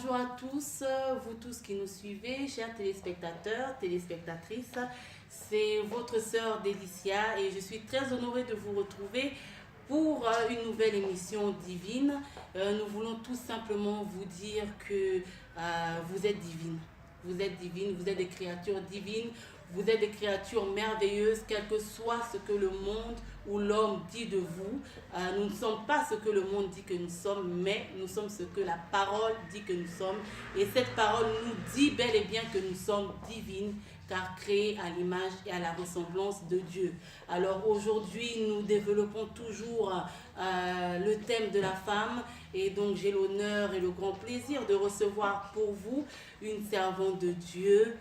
bonjour à tous, vous tous qui nous suivez, chers téléspectateurs, téléspectatrices. C'est votre sœur Délicia et je suis très honorée de vous retrouver pour une nouvelle émission divine. Nous voulons tout simplement vous dire que vous êtes divines. Vous êtes divines, vous êtes des créatures divines, vous êtes des créatures merveilleuses, quel que soit ce que le monde ou l'homme dit de vous. Nous ne sommes pas ce que le monde dit que nous sommes, mais nous sommes ce que la parole dit que nous sommes. Et cette parole nous dit bel et bien que nous sommes divines, car créées à l'image et à la ressemblance de Dieu. Alors aujourd'hui, nous développons toujours le thème de la femme. Et donc j'ai l'honneur et le grand plaisir de recevoir pour vous une servante de Dieu,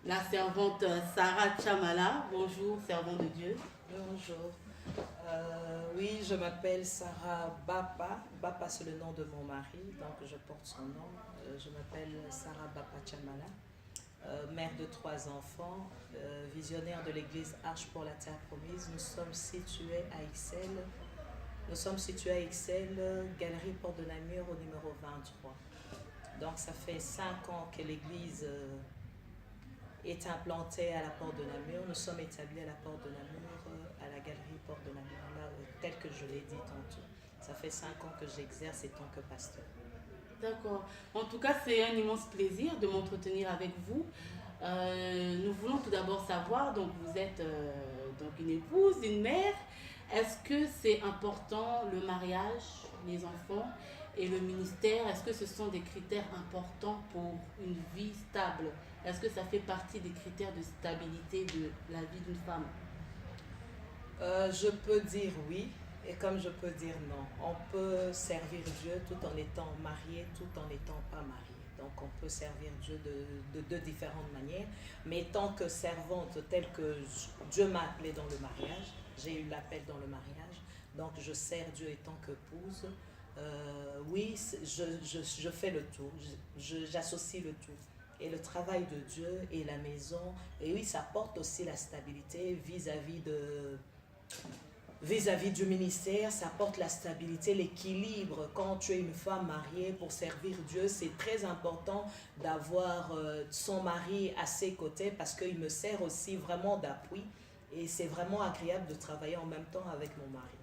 la servante Sarah Chamala. Bonjour, servante de Dieu. Bonjour. Oui, je m'appelle Sarah Bapa. Bapa, c'est le nom de mon mari, donc je porte son nom. Je m'appelle Sarah Bapa Chamala, mère de 3 enfants, visionnaire de l'église Arche pour la Terre Promise. Nous sommes situés à Ixelles. Galerie Porte de Namur au numéro 23. Donc ça fait 5 ans que l'église est implantée à la Porte de Namur. Nous sommes établis à la Porte de Namur, à la Galerie Porte de Namur, là, tel que je l'ai dit tantôt. Ça fait 5 ans que j'exerce en tant que pasteur. D'accord. En tout cas, c'est un immense plaisir de m'entretenir avec vous. Nous voulons tout d'abord savoir, donc vous êtes donc une épouse, une mère. Est-ce que c'est important le mariage, les enfants et le ministère? Est-ce que ce sont des critères importants pour une vie stable? Est-ce que ça fait partie des critères de stabilité de la vie d'une femme? Je peux dire oui, et comme je peux dire non. On peut servir Dieu tout en étant marié, tout en n'étant pas marié. Donc on peut servir Dieu de différentes manières. Mais tant que servante, telle que Dieu m'a appelée dans le mariage, j'ai eu l'appel dans le mariage, donc je sers Dieu en tant qu'épouse. Oui, je fais le tout, j'associe le tout. Et le travail de Dieu et la maison, et oui, ça porte aussi la stabilité vis-à-vis du ministère, ça apporte la stabilité, l'équilibre. Quand tu es une femme mariée pour servir Dieu, c'est très important d'avoir son mari à ses côtés parce qu'il me sert aussi vraiment d'appui et c'est vraiment agréable de travailler en même temps avec mon mari.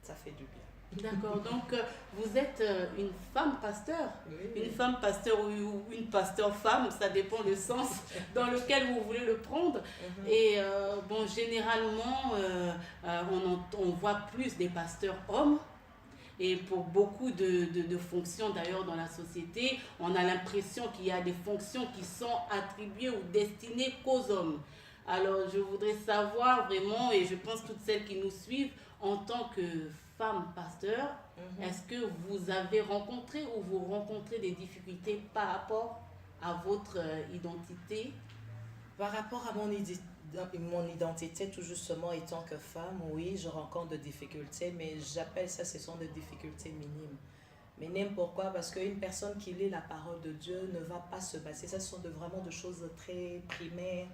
Ça fait du bien. D'accord, donc vous êtes une femme pasteur, Oui. une femme pasteur ou une pasteur femme, ça dépend du sens dans lequel vous voulez le prendre. Et bon, généralement, on voit plus des pasteurs hommes. Et pour beaucoup de fonctions d'ailleurs dans la société, on a l'impression qu'il y a des fonctions qui sont attribuées ou destinées qu'aux hommes. Alors je voudrais savoir vraiment, et je pense toutes celles qui nous suivent, en tant que femme pasteur, est-ce que vous avez rencontré ou vous rencontrez des difficultés par rapport à votre identité? Par rapport à mon identité, tout justement étant que femme, oui, je rencontre des difficultés, mais j'appelle ça, ce sont des difficultés minimes. Minimes pourquoi? Parce qu'une personne qui lit la parole de Dieu ne va pas se baser. Ça, ce sont vraiment de choses très primaires,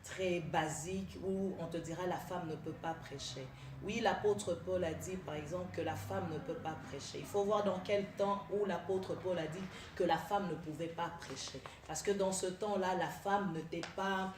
très basiques, où on te dira la femme ne peut pas prêcher. Oui, l'apôtre Paul a dit, par exemple, que la femme ne peut pas prêcher. Il faut voir dans quel temps où l'apôtre Paul a dit que la femme ne pouvait pas prêcher. Parce que dans ce temps-là, la femme n'était pas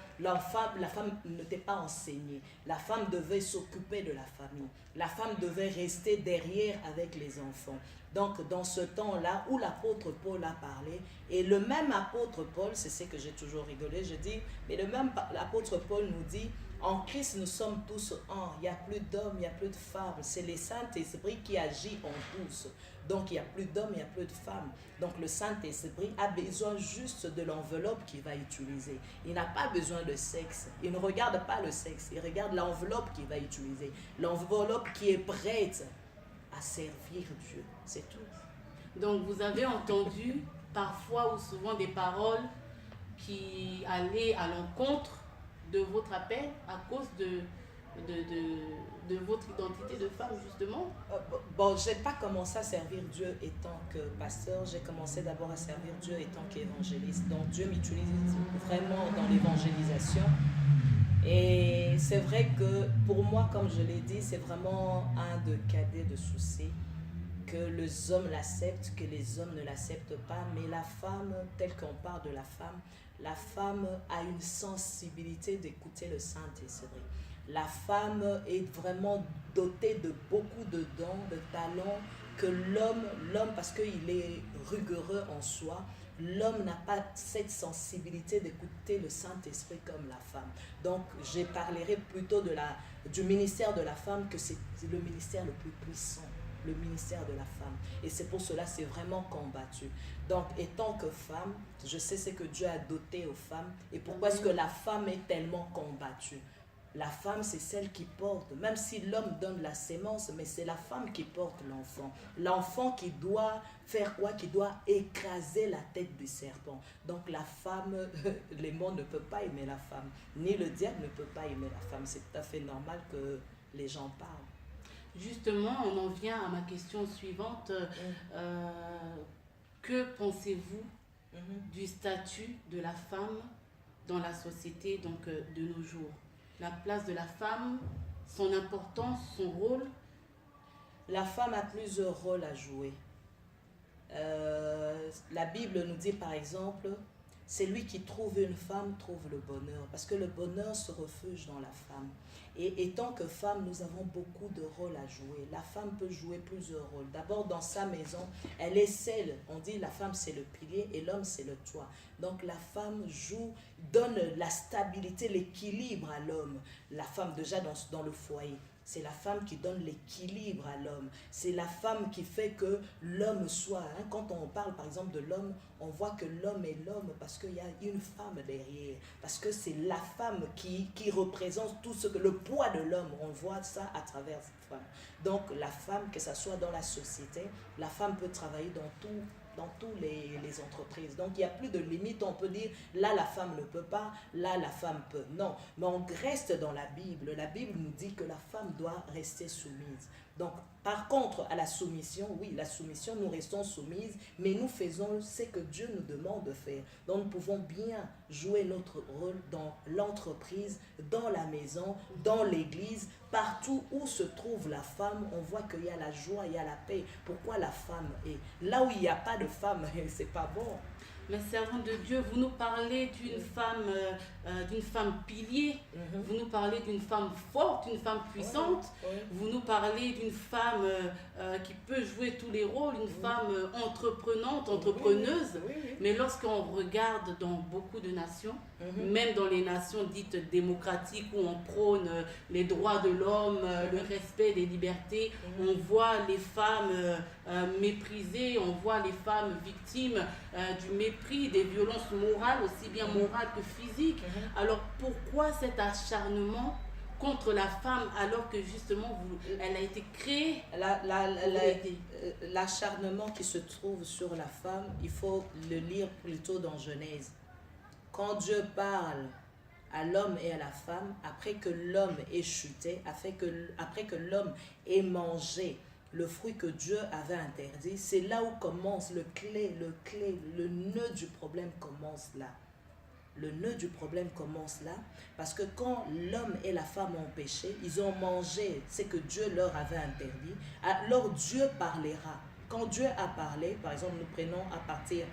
enseignée. La femme devait s'occuper de la famille. La femme devait rester derrière avec les enfants. Donc, dans ce temps-là où l'apôtre Paul a parlé, et le même apôtre Paul, c'est ce que j'ai toujours rigolé, je dis, mais le même apôtre Paul nous dit, en Christ, nous sommes tous un. Il n'y a plus d'hommes, il n'y a plus de femmes. C'est le Saint-Esprit qui agit en tous. Donc, il n'y a plus d'hommes, il n'y a plus de femmes. Donc, le Saint-Esprit a besoin juste de l'enveloppe qu'il va utiliser. Il n'a pas besoin de sexe. Il ne regarde pas le sexe. Il regarde l'enveloppe qu'il va utiliser. L'enveloppe qui est prête à servir Dieu. C'est tout. Donc vous avez entendu parfois ou souvent des paroles qui allaient à l'encontre de votre appel à cause de votre identité de femme, justement? Bon, je n'ai pas commencé à servir Dieu étant que pasteur, j'ai commencé d'abord à servir Dieu étant qu'évangéliste. Donc Dieu m'utilise vraiment dans l'évangélisation. Et c'est vrai que pour moi, comme je l'ai dit, c'est vraiment un de cadets de soucis que les hommes l'acceptent, que les hommes ne l'acceptent pas, mais la femme, telle qu'on parle de la femme a une sensibilité d'écouter le Saint-Esprit. La femme est vraiment dotée de beaucoup de dons, de talents, que l'homme, parce qu'il est rigoureux en soi, l'homme n'a pas cette sensibilité d'écouter le Saint-Esprit comme la femme. Donc, je parlerai plutôt du ministère de la femme, que c'est le ministère le plus puissant, le ministère de la femme. Et c'est pour cela, c'est vraiment combattu. Donc, étant que femme, je sais ce que Dieu a doté aux femmes. Et pourquoi est-ce que la femme est tellement combattue? La femme, c'est celle qui porte, même si l'homme donne la sémence, mais c'est la femme qui porte l'enfant. L'enfant qui doit faire quoi? Qui doit écraser la tête du serpent. Donc la femme, les mondes ne peuvent pas aimer la femme, ni le diable ne peut pas aimer la femme. C'est tout à fait normal que les gens parlent. Justement, on en vient à ma question suivante. Que pensez-vous du statut de la femme dans la société de nos jours? La place de la femme, son importance, son rôle? La femme a plusieurs rôles à jouer. La Bible nous dit par exemple, celui qui trouve une femme trouve le bonheur, parce que le bonheur se refuge dans la femme. Et étant que femme, nous avons beaucoup de rôles à jouer. La femme peut jouer plusieurs rôles. D'abord, dans sa maison, elle est celle, on dit la femme c'est le pilier et l'homme c'est le toit. Donc la femme donne la stabilité, l'équilibre à l'homme. La femme déjà dans le foyer. C'est la femme qui donne l'équilibre à l'homme. C'est la femme qui fait que l'homme soit... quand on parle par exemple de l'homme, on voit que l'homme est l'homme parce qu'il y a une femme derrière. Parce que c'est la femme qui représente tout le poids de l'homme. On voit ça à travers cette femme. Donc la femme, que ce soit dans la société, la femme peut travailler dans toutes les entreprises. Donc il n'y a plus de limite, on peut dire là la femme ne peut pas, là la femme peut. Non, mais on reste dans la Bible. La Bible nous dit que la femme doit rester soumise. Donc par contre à la soumission, oui, la soumission, nous restons soumises, mais nous faisons ce que Dieu nous demande de faire. Donc nous pouvons bien jouer notre rôle dans l'entreprise, dans la maison, dans l'église, partout où se trouve la femme, on voit qu'il y a la joie, il y a la paix. Pourquoi la femme est là où il n'y a pas de femme, c'est pas bon. Mais servante de Dieu, vous nous parlez d'une femme pilier, vous nous parlez d'une femme forte, d'une femme puissante, vous nous parlez d'une femme qui peut jouer tous les rôles, une femme entreprenante, entrepreneuse. Mais lorsqu'on regarde dans beaucoup de nations, même dans les nations dites démocratiques où on prône les droits de l'homme, le respect des libertés, on voit les femmes méprisées, on voit les femmes victimes du mépris, des violences morales, aussi bien morales que physiques. Alors pourquoi cet acharnement contre la femme alors que justement elle a été créée? L'acharnement qui se trouve sur la femme, il faut le lire plutôt dans Genèse. Quand Dieu parle à l'homme et à la femme, après que l'homme ait chuté, après que l'homme ait mangé le fruit que Dieu avait interdit, c'est là où commence le nœud du problème commence là. Le nœud du problème commence là, parce que quand l'homme et la femme ont péché, ils ont mangé ce que Dieu leur avait interdit, alors Dieu parlera. Quand Dieu a parlé, par exemple, nous prenons à partir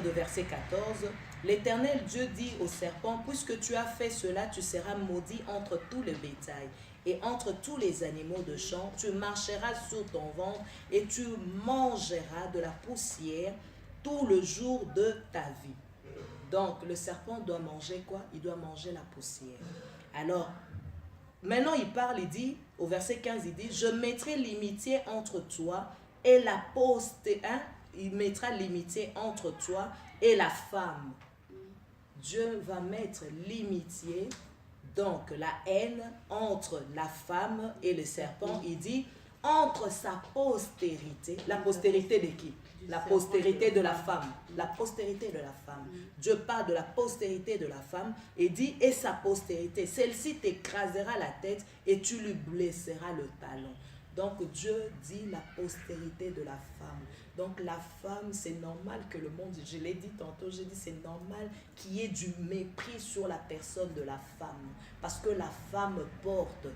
de verset 14, l'Éternel Dieu dit au serpent, puisque tu as fait cela, tu seras maudit entre tout le bétail et entre tous les animaux de champ, tu marcheras sur ton ventre et tu mangeras de la poussière tout le jour de ta vie. Donc le serpent doit manger quoi? Il doit manger la poussière. Alors, maintenant il parle, il dit, au verset 15, il dit, je mettrai l'amitié entre toi et la postérité, il mettra l'amitié entre toi et la femme. Dieu va mettre l'amitié, donc la haine entre la femme et le serpent. Il dit entre sa postérité. La postérité de qui? La postérité de la femme. La postérité de la femme. Dieu parle de la postérité de la femme et dit et sa postérité. Celle-ci t'écrasera la tête et tu lui blesseras le talon. Donc Dieu dit la postérité de la femme. Donc la femme, c'est normal que le monde, je l'ai dit tantôt, j'ai dit c'est normal qu'il y ait du mépris sur la personne de la femme. Parce que la femme porte.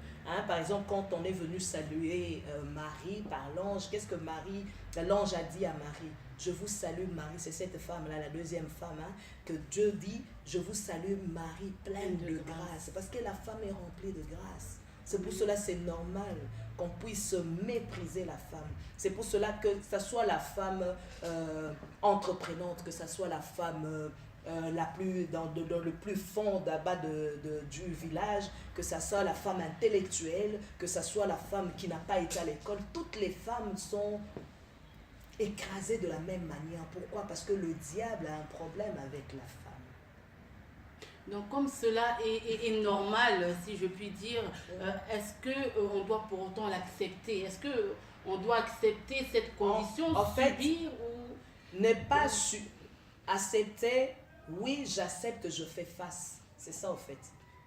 Par exemple, quand on est venu saluer Marie par l'ange, qu'est-ce que l'ange a dit à Marie? Je vous salue Marie, c'est cette femme-là, la deuxième femme, que Dieu dit, je vous salue Marie, pleine de grâce. Parce que la femme est remplie de grâce. C'est pour cela c'est normal qu'on puisse mépriser la femme. C'est pour cela que ce soit la femme entreprenante, que ce soit la femme dans le plus fond d'abord du village, que ce soit la femme intellectuelle, que ce soit la femme qui n'a pas été à l'école. Toutes les femmes sont écrasées de la même manière. Pourquoi? Parce que le diable a un problème avec la femme. Donc comme cela est normal, si je puis dire, est-ce qu'on doit pour autant l'accepter? Est-ce qu'on doit accepter cette condition, en fait, subir ou... Ne pas accepter, oui, j'accepte, je fais face. C'est ça en fait.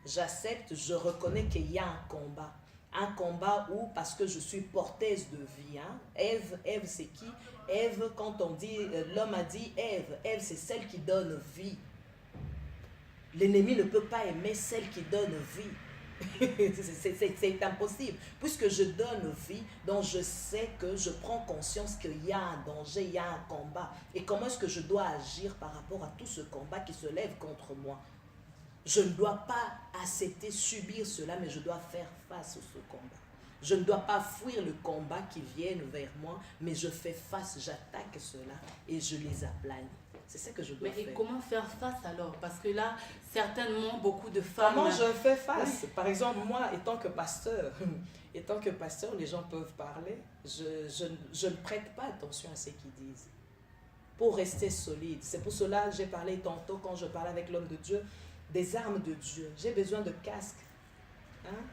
J'accepte, je reconnais qu'il y a un combat. Un combat où, parce que je suis porteuse de vie. Ève c'est qui? Ève, quand on dit, l'homme a dit Ève c'est celle qui donne vie. L'ennemi ne peut pas aimer celle qui donne vie. C'est impossible. Puisque je donne vie, donc je sais que je prends conscience qu'il y a un danger, il y a un combat. Et comment est-ce que je dois agir par rapport à tout ce combat qui se lève contre moi? Je ne dois pas accepter, subir cela, mais je dois faire face à ce combat. Je ne dois pas fuir le combat qui vient vers moi, mais je fais face, j'attaque cela et je les aplane. C'est ça que je dois faire. Mais comment faire face alors? Parce que là, certainement, beaucoup de femmes... Comment je fais face? Par exemple, moi, étant que pasteur, les gens peuvent parler, je ne prête pas attention à ce qu'ils disent. Pour rester solide. C'est pour cela que j'ai parlé tantôt, quand je parlais avec l'homme de Dieu, des armes de Dieu. J'ai besoin de casques.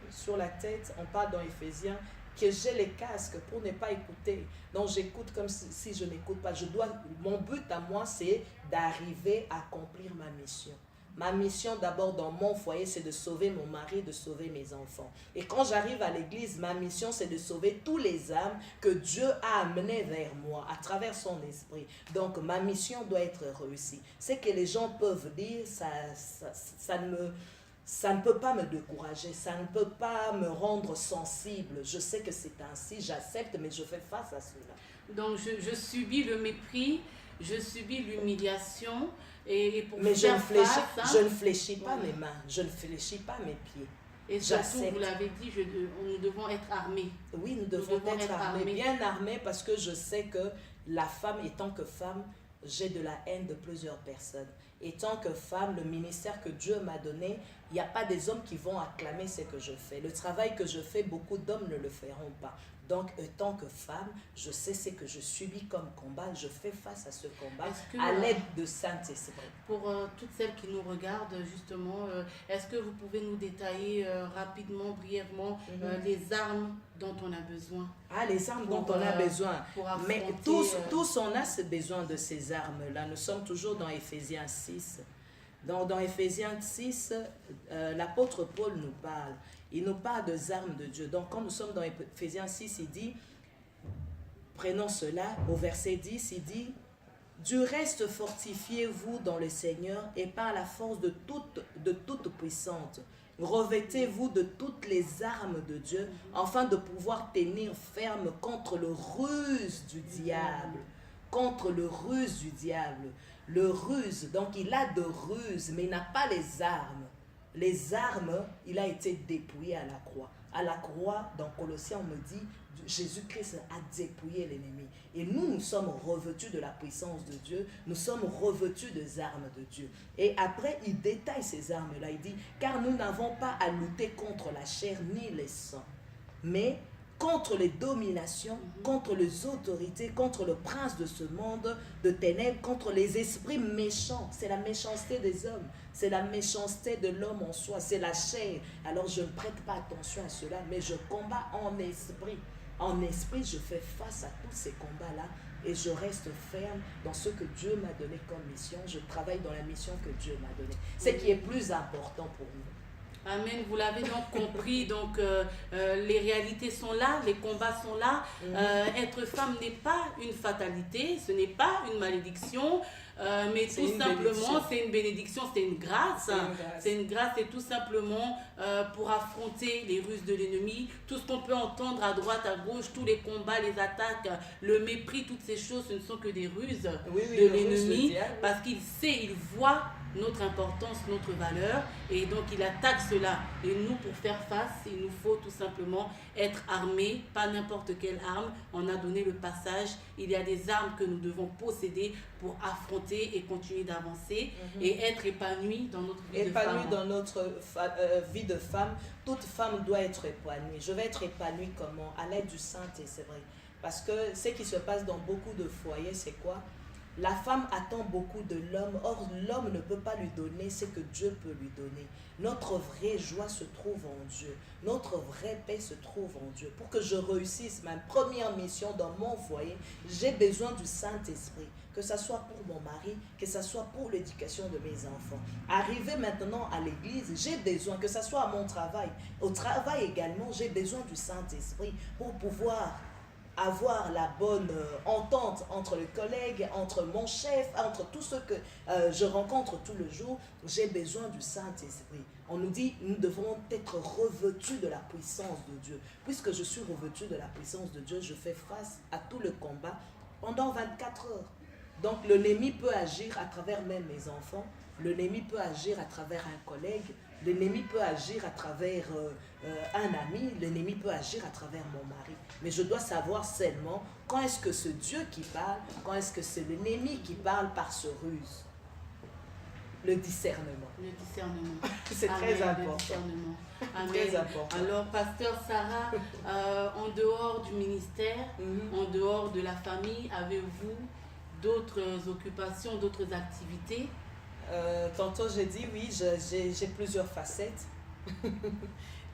Sur la tête, on parle dans Éphésiens, que j'ai les casques pour ne pas écouter. Donc j'écoute comme si je n'écoute pas. Mon but à moi, c'est d'arriver à accomplir ma mission. Ma mission d'abord dans mon foyer, c'est de sauver mon mari, de sauver mes enfants. Et quand j'arrive à l'église, ma mission, c'est de sauver tous les âmes que Dieu a amenées vers moi à travers son esprit. Donc ma mission doit être réussie. C'est que les gens peuvent dire, ça ne peut pas me décourager, ça ne peut pas me rendre sensible. Je sais que c'est ainsi, j'accepte, mais je fais face à cela. Donc je subis le mépris, je subis l'humiliation, et pour mais faire je ne fléchis pas mes mains, je ne fléchis pas mes pieds. Et surtout, vous l'avez dit, nous devons être armés. Oui, nous devons être armés, bien armés, parce que je sais que la femme, étant que femme, j'ai de la haine de plusieurs personnes. Étant que femme, le ministère que Dieu m'a donné, il n'y a pas des hommes qui vont acclamer ce que je fais. Le travail que je fais, beaucoup d'hommes ne le feront pas. Donc, étant que femme, je sais ce que je subis comme combat. Je fais face à ce combat à l'aide de Saint-Esprit. Pour toutes celles qui nous regardent, justement, est-ce que vous pouvez nous détailler rapidement, brièvement, les armes dont on a besoin? Les armes dont on a besoin. Mais tous on a besoin de ces armes-là. Nous sommes toujours dans Éphésiens 6. Dans Éphésiens 6, l'apôtre Paul nous parle. Il nous parle des armes de Dieu. Donc, quand nous sommes dans Éphésiens 6, il dit, prenons cela, au verset 10, il dit, « Du reste, fortifiez-vous dans le Seigneur et par la force de toute puissante. Revêtez-vous de toutes les armes de Dieu, afin de pouvoir tenir ferme contre le ruse du diable. » Contre le ruse du diable. Le ruse, donc il a de ruse, mais il n'a pas les armes. Les armes, il a été dépouillé à la croix. À la croix, dans Colossiens, on me dit, Jésus-Christ a dépouillé l'ennemi. Et nous sommes revêtus de la puissance de Dieu. Nous sommes revêtus des armes de Dieu. Et après, il détaille ces armes-là. Il dit, car nous n'avons pas à lutter contre la chair ni les sangs, mais contre les dominations, contre les autorités, contre le prince de ce monde de ténèbres, contre les esprits méchants. C'est la méchanceté des hommes, c'est la méchanceté de l'homme en soi, c'est la chair. Alors je ne prête pas attention à cela, mais je combats en esprit. En esprit, je fais face à tous ces combats-là et je reste ferme dans ce que Dieu m'a donné comme mission. Je travaille dans la mission que Dieu m'a donnée. Ce qui est plus important pour nous. Amen, vous l'avez donc compris, donc les réalités sont là, les combats sont là. Être femme n'est pas une fatalité, ce n'est pas une malédiction, mais C'est tout une simplement bénédiction. c'est une bénédiction, c'est une grâce. C'est une grâce. C'est une grâce et tout simplement pour affronter les ruses de l'ennemi, tout ce qu'on peut entendre à droite, à gauche, tous les combats, les attaques, le mépris, toutes ces choses, ce ne sont que des ruses Oui, oui, de le russe, le l'ennemi, diable. parce qu'il sait, il voit notre importance, notre valeur, et donc il attaque cela. Et nous, pour faire face, il nous faut tout simplement être armés, pas n'importe quelle arme. On a donné le passage, il y a des armes que nous devons posséder pour affronter et continuer d'avancer et être épanouis dans notre vie de Épanouie femme. dans notre vie de femme. Toute femme doit être épanouie. Je vais être épanouie comment? À l'aide du Saint-Esprit. Parce que ce qui se passe dans beaucoup de foyers, c'est quoi? La femme attend beaucoup de l'homme. Or, l'homme ne peut pas lui donner ce que Dieu peut lui donner. Notre vraie joie se trouve en Dieu. Notre vraie paix se trouve en Dieu. Pour que je réussisse ma première mission dans mon foyer, j'ai besoin du Saint-Esprit. Que ce soit pour mon mari, que ce soit pour l'éducation de mes enfants. Arriver maintenant à l'église, j'ai besoin, que ce soit à mon travail. Au travail également, j'ai besoin du Saint-Esprit pour pouvoir avoir la bonne entente entre les collègues, entre mon chef, entre tout ce que je rencontre tout le jour. J'ai besoin du Saint-Esprit. On nous dit, nous devons être revêtus de la puissance de Dieu. Puisque je suis revêtu de la puissance de Dieu, je fais face à tout le combat pendant 24 heures. Donc l'ennemi peut agir à travers même mes enfants, l'ennemi peut agir à travers un collègue, l'ennemi peut agir à travers un ami, l'ennemi peut agir à travers mon mari. Mais je dois savoir seulement quand est-ce que c'est Dieu qui parle, quand est-ce que c'est l'ennemi qui parle par ce ruse. Le discernement. Le discernement. C'est Amen, très le important. discernement. Amen. Très important. Alors, pasteur Sarah, en dehors du ministère, en dehors de la famille, avez-vous d'autres occupations, d'autres activités? Tantôt j'ai dit oui, j'ai plusieurs facettes.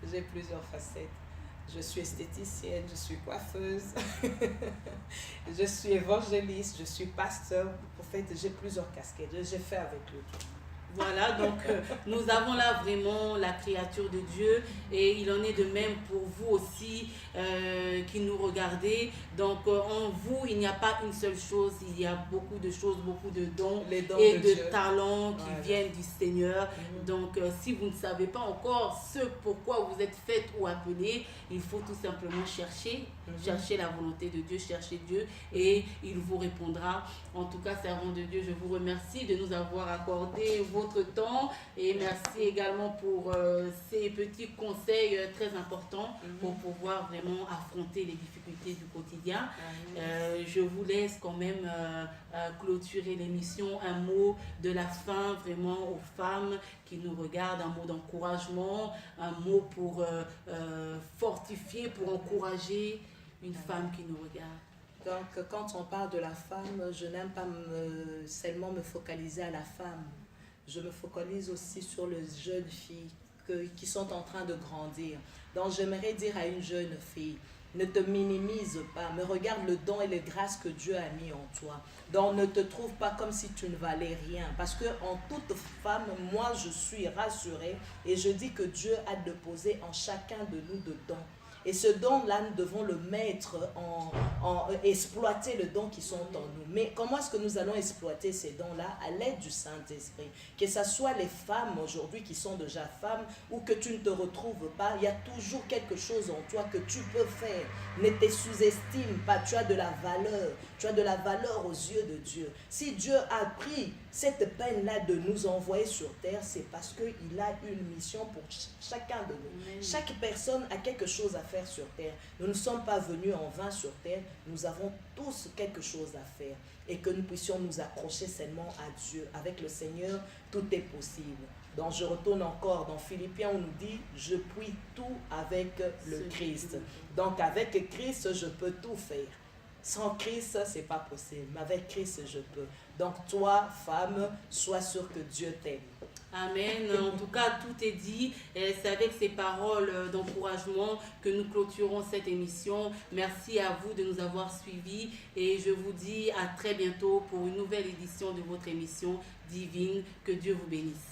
J'ai plusieurs facettes. Je suis esthéticienne, je suis coiffeuse, je suis évangéliste, je suis pasteur. En fait, j'ai plusieurs casquettes. J'ai fait avec le tout. Voilà, donc nous avons là vraiment la créature de Dieu et il en est de même pour vous aussi qui nous regardez. Donc en vous, il n'y a pas une seule chose, il y a beaucoup de choses, beaucoup de dons, Les dons et de de Dieu. talents qui Voilà. viennent du Seigneur. Donc si vous ne savez pas encore ce pourquoi vous êtes fait ou appelé, il faut tout simplement chercher, chercher la volonté de Dieu, chercher Dieu et il vous répondra. En tout cas, servant de Dieu, je vous remercie de nous avoir accordé votre temps et merci également pour ces petits conseils très importants pour pouvoir vraiment affronter les difficultés du quotidien. Je vous laisse quand même clôturer l'émission, un mot de la fin vraiment aux femmes qui nous regardent, un mot d'encouragement, un mot pour fortifier, pour encourager une femme qui nous regarde. Donc, quand on parle de la femme, je n'aime pas seulement me focaliser à la femme. Je me focalise aussi sur les jeunes filles qui sont en train de grandir. Donc, j'aimerais dire à une jeune fille, ne te minimise pas, mais regarde le don et les grâces que Dieu a mis en toi. Donc, ne te trouve pas comme si tu ne valais rien. Parce que en toute femme, moi, je suis rassurée et je dis que Dieu a déposé en chacun de nous de dons. Et ce don-là, nous devons le mettre exploiter le don qui sont en nous. Mais comment est-ce que nous allons exploiter ces dons-là? À l'aide du Saint-Esprit. Que ce soit les femmes aujourd'hui qui sont déjà femmes ou que tu ne te retrouves pas, il y a toujours quelque chose en toi que tu peux faire. Ne te sous-estime pas, tu as de la valeur. Tu as de la valeur aux yeux de Dieu. Si Dieu a pris cette peine-là de nous envoyer sur terre, c'est parce qu'il a une mission pour chacun de nous. Amen. Chaque personne a quelque chose à faire sur terre. Nous ne sommes pas venus en vain sur terre. Nous avons tous quelque chose à faire. Et que nous puissions nous accrocher seulement à Dieu. Avec le Seigneur, tout est possible. Donc je retourne encore dans Philippiens, on nous dit, je puis tout avec le Christ. Donc avec Christ, je peux tout faire. Sans Christ, ce n'est pas possible. Mais avec Christ, je peux. Donc toi, femme, sois sûre que Dieu t'aime. Amen. En tout cas, tout est dit. Et c'est avec ces paroles d'encouragement que nous clôturons cette émission. Merci à vous de nous avoir suivis. Et je vous dis à très bientôt pour une nouvelle édition de votre émission divine. Que Dieu vous bénisse.